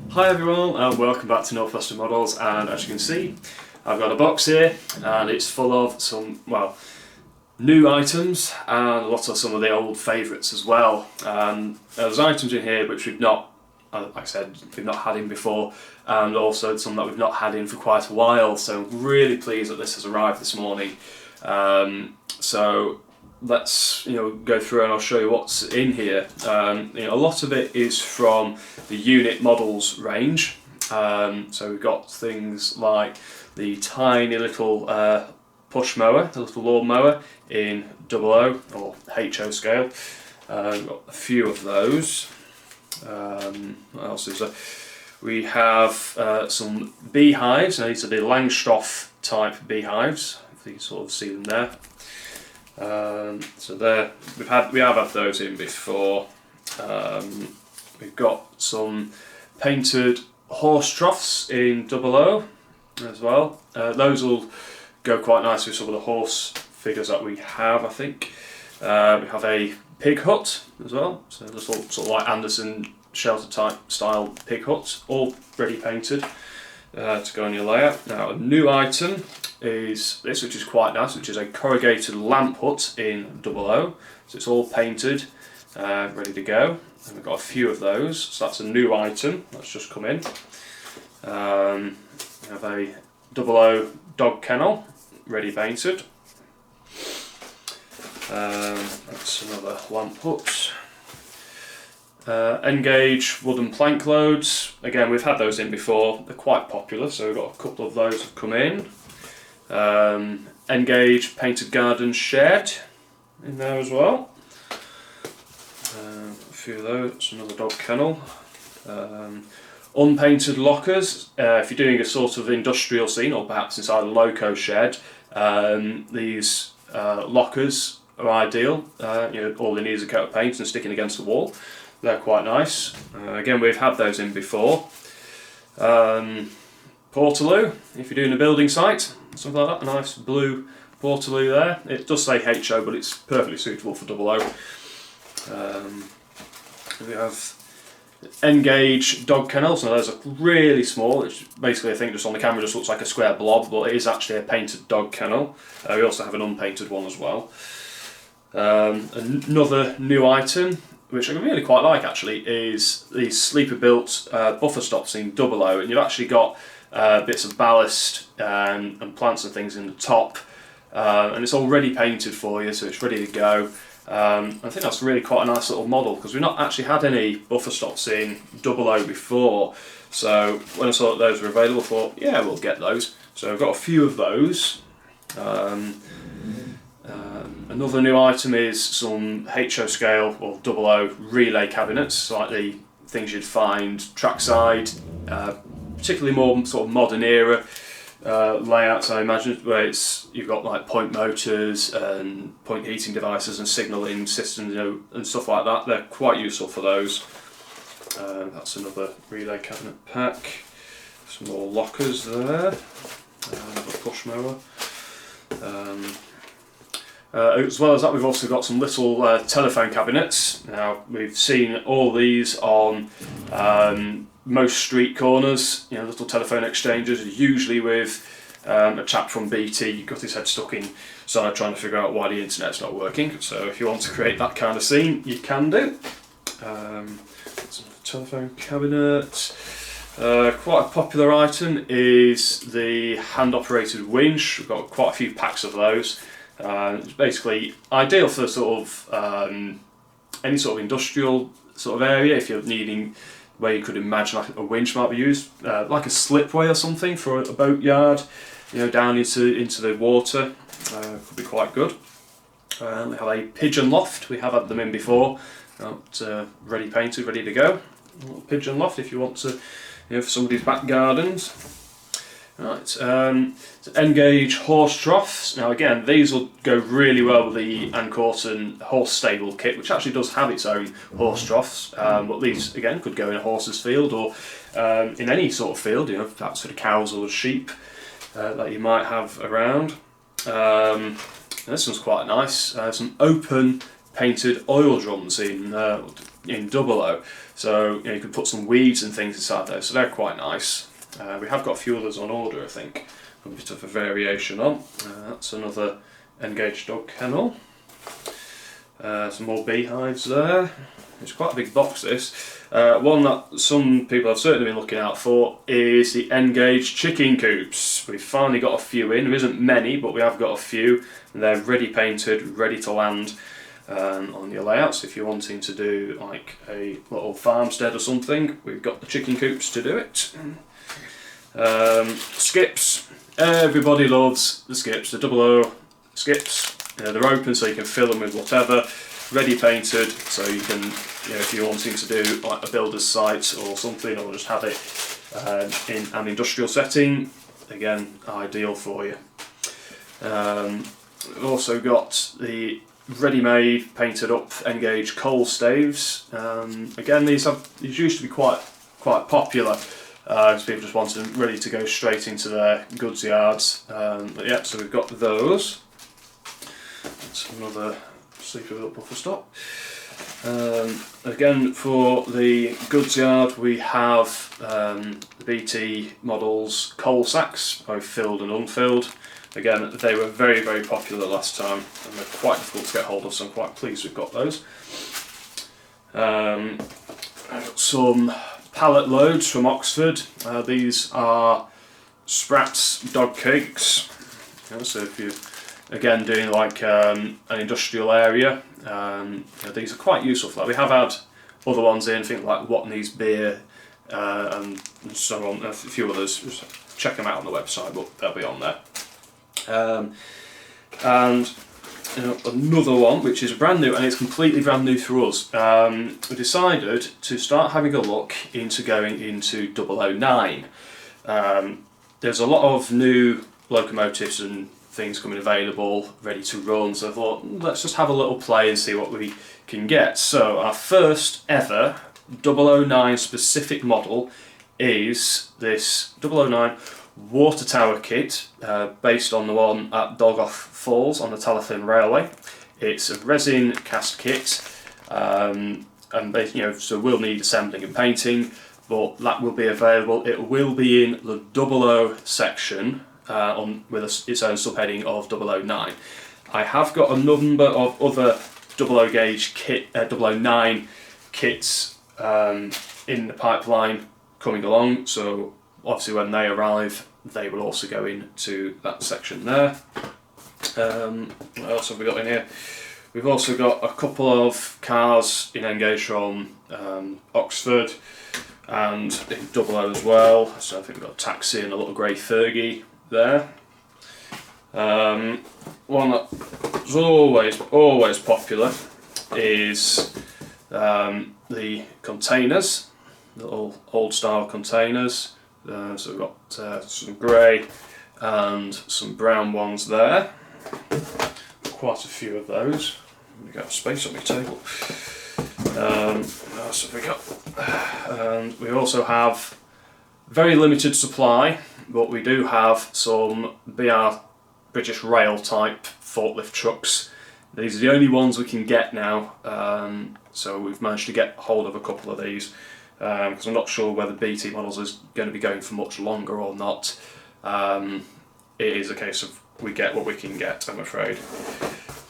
Hi everyone and welcome back to Northwestern Models, and as you can see I've got a box here and it's full of some, well, new items and lots of some of the old favourites as well. There's items in here which we've not, like I said, we've not had in before, and also some that we've not had in for quite a while, so I'm really pleased that this has arrived this morning. So let's go through and I'll show you what's in here. A lot of it is from the unit models range. So we've got things like the tiny little push mower, the little lawn mower in 00 or HO scale. We've got a few of those. What else is there? We have some beehives. Now these are the Langstroth type beehives, if you sort of see them there. So there, we have had those in before. We've got some painted horse troughs in 00 as well. Those will go quite nicely with some of the horse figures that we have, I think. We have a pig hut as well, so this little sort of like Anderson shelter type style pig hut, all ready painted to go on your layout. Now a new item is this, which is quite nice, which is a corrugated lamp hut in 00. So it's all painted, ready to go. And we've got a few of those, so that's a new item that's just come in. We have a 00 dog kennel, ready painted. That's another lamp hut. N-gauge wooden plank loads. Again, we've had those in before, they're quite popular, so we've got a couple of those have come in. N-gauge painted garden shed in there as well. A few of those, another dog kennel. Unpainted lockers. If you're doing a sort of industrial scene or perhaps inside a loco shed, these lockers are ideal. All they need is a coat of paint and sticking against the wall. They're quite nice. Again, we've had those in before. Portaloo, if you're doing a building site, something like that, a nice blue Portaloo there. It does say HO, but it's perfectly suitable for 00. We have N-gauge dog kennels. Now those are really small. It's basically, I think, just on the camera just looks like a square blob, but it is actually a painted dog kennel. We also have an unpainted one as well. Another new item, which I really quite like actually, is these sleeper built buffer stops in 00, and you've actually got bits of ballast and plants and things in the top, and it's already painted for you, so it's ready to go. I think that's really quite a nice little model, because we've not actually had any buffer stops in 00 before, so when I saw that those were available, I thought, yeah, we'll get those. So I've got a few of those. Another new item is some HO scale or 00 relay cabinets, like the things you'd find trackside, particularly more sort of modern era layouts, I imagine, where you've got like point motors and point heating devices and signalling systems, and stuff like that. They're quite useful for those. That's another relay cabinet pack. Some more lockers there. Another push mower. As well as that, we've also got some little telephone cabinets. Now, we've seen all these on most street corners, little telephone exchanges, usually with a chap from BT got his head stuck inside trying to figure out why the internet's not working. So if you want to create that kind of scene, you can do. Some telephone cabinet. Quite a popular item is the hand-operated winch. We've got quite a few packs of those. It's basically ideal for sort of any sort of industrial sort of area, if you're needing where you could imagine like a winch might be used, like a slipway or something for a boat yard, down into the water. Could be quite good. We have a pigeon loft. We have had them in before. Ready painted, ready to go. A little pigeon loft if you want to, for somebody's back gardens. Right, N-gauge horse troughs. Now again, these will go really well with the Ann Corson horse stable kit, which actually does have its own horse troughs, but these again could go in a horse's field or in any sort of field, perhaps for the cows or the sheep that you might have around. This one's quite nice. Some open painted oil drums in in 00. So you can put some weeds and things inside there, so they're quite nice. We have got a few others on order, I think, a bit of a variation on. That's another N-Gage dog kennel. Some more beehives there. It's quite a big box, this. One that some people have certainly been looking out for is the N-Gage chicken coops. We've finally got a few in. There isn't many, but we have got a few, and they're ready painted, ready to land on your layouts. If you're wanting to do like a little farmstead or something, we've got the chicken coops to do it. Skips. Everybody loves the skips, the 00 skips. They're open so you can fill them with whatever. Ready painted, so you can, if you're wanting to do like a builder's site or something, or just have it in an industrial setting, again, ideal for you. We've also got the ready-made, painted up N-Gage coal staves. Again, these used to be quite popular because people just wanted them ready to go straight into their goods yards. But yeah, so we've got those. That's another sleepy little buffer stop. Again, for the goods yard, we have the BT models coal sacks, both filled and unfilled. Again, they were very, very popular last time, and they're quite difficult to get hold of, so I'm quite pleased we've got those. I've got some pallet loads from Oxford. These are Sprat's dog cakes. So if you're again doing like an industrial area, these are quite useful for that. We have had other ones in, think like Watney's beer and so on, a few others. Just check them out on the website, but they'll be on there. And another one which is brand new, and it's completely brand new for us. We decided to start having a look into going into 009. There's a lot of new locomotives and things coming available, ready to run, so I thought let's just have a little play and see what we can get. So our first ever 009 specific model is this 009 water tower kit, based on the one at Dolgoff Falls on the Tallaght Railway. It's a resin cast kit, and so we'll need assembling and painting, but that will be available. It will be in the 00 section with its own subheading of 009. I have got a number of other 00 gauge kit, 009 kits in the pipeline coming along, so obviously when they arrive they will also go into that section there. What else have we got in here? We've also got a couple of cars in N-Gage from Oxford and in 00 as well, so I think we've got a taxi and a little grey Fergie there. One that's always popular is the containers, little old style containers. So we've got some grey and some brown ones there. Quite a few of those. We've got space on my table. What else have we got? And we also have very limited supply, but we do have some BR British Rail type forklift trucks. These are the only ones we can get now, so we've managed to get hold of a couple of these, because I'm not sure whether BT models is going to be going for much longer or not. It is a case of we get what we can get, I'm afraid.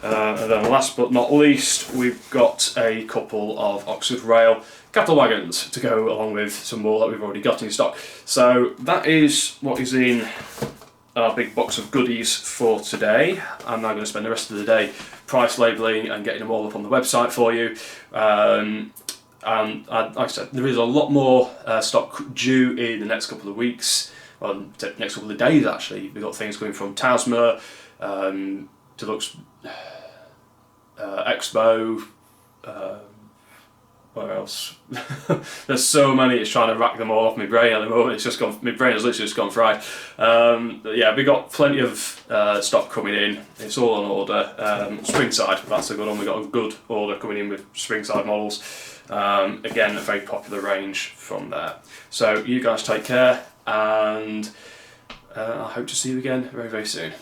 And then last but not least, we've got a couple of Oxford Rail cattle wagons to go along with some more that we've already got in stock. So that is what is in our big box of goodies for today. I'm now going to spend the rest of the day price labelling and getting them all up on the website for you. And like I said, there is a lot more stock due in the next couple of weeks, well, next couple of days actually. We've got things coming from Tasma, Deluxe Expo, where else? There's so many, it's trying to rack them all off my brain at the moment. It's just gone, my brain has literally just gone fried. But yeah, we got plenty of stock coming in. It's all on order. Springside, that's a good one. We got a good order coming in with Springside models. Again, a very popular range from there. So you guys take care, and I hope to see you again very, very soon.